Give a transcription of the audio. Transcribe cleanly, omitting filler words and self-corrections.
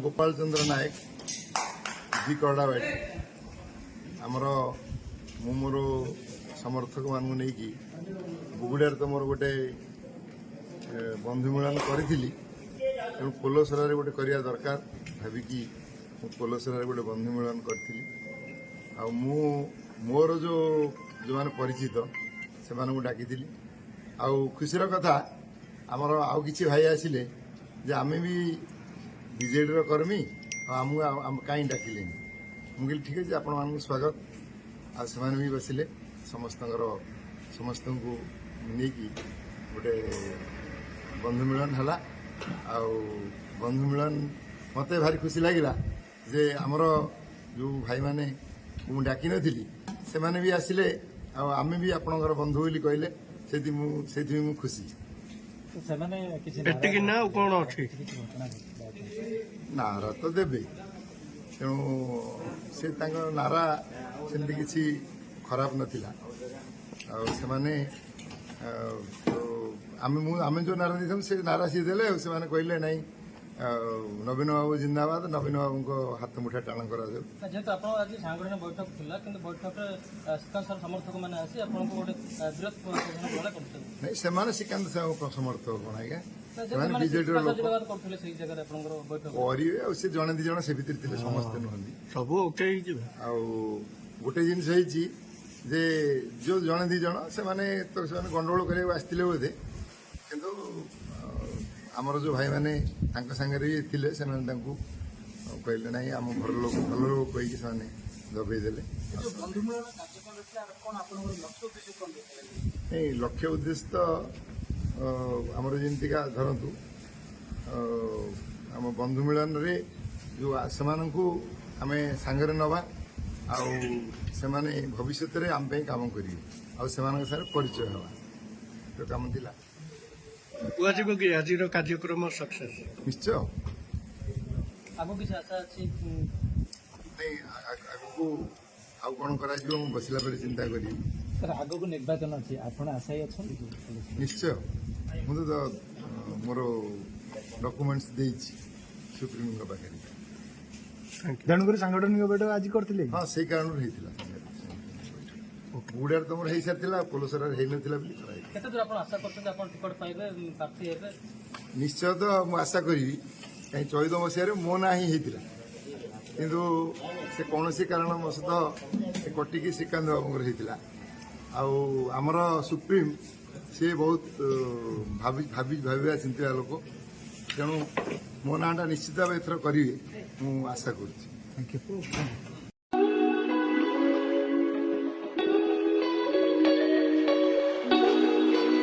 गोपाल चंद्र नायक जी करडाबाड़ी आमर मु मोर समर्थक मानू नहीं कि बुगुड़िया तो मोर गोटे बंधु मिलन करी तेणु पोलसर गोटे करिया दरकार भाविकी पोलसर गोटे बंधु मिलन करी मोर जो जो मैंने परिचित से डाकी आउ खुशीर कथा आमर आउ किछि भाई आसिले जे आमे भी बीजेडी रो कर्मी आम कहीं डाकिले मुझे ठीक है आपण मान स्वागत आ से भी बसिले समस्त को नहीं गोटे बंधु मिलन है बंधु मिलन मत भारी खुशी लगिला जे आमर जो भाई माने मुझे डाकी नी से माने भी आसिले आमे भी आपणकर बंधु बोली कहले से खुशी नारा तो देवे तेणु से नारा सेमती किसी खराब नथिला आमे जो नारा दी से नारा सी देले से माने कहले नहीं नवीन बाबू जिंदाबाद नवीन बाबू को हाथ मुठा टाण करा जेहेतु आप आज सांगठनिक बैठक थिला किंतु बैठक श्रीकांत समर्थक मैंने आसी आपको गोटे विरोध नहीं से माने श्रीकांत समर्थक कौन आज्ञा बीजेडी से जड़े दी जन से भितर थे समस्ते नुहति सब ओके गोटे जिन जे जो जड़े दी जन से गंडगोल करने आसते बोधे किंतु आमर जो भाई मैंने सागर थे से कहले ना आम घर लोग भल लोग कहीकि दबे देले नहीं लक्ष्य उद्देश्य तो आमर जमीका धरतु आम बंधु मिलन रे जो से आम सांगरे नवा से भविष्य में आम काम करेंगे आर परिचय हवा तो काम दिला कि आज कार्यक्रम सक्सेस निश्चय आगो किसी आशा अच्छी नहीं आगू आउ कौन कर बसला चिंता करी सर आग को निर्वाचन अच्छी आप आशायी अच्छा निश्चय मुझे तो मोर डॉक्यूमेंट्स देइछि सुप्रीम पाखे तेणुक सांगठनिक बैठक आज करते हाँ से कारण बुढ़िया तुम हो सारी पोलसर निश्चय तो मुझे आशा करी कहीं 14 मसीह मो ना ही होता किंतु से कौन कारण सहित कटिकी श्रीकांत बाबू होता आमर सुप्रीम सी बहुत भाविया चिंता लोक तेणु मो नाटा निश्चित भाव एथर करेंगे मुझे आशा कर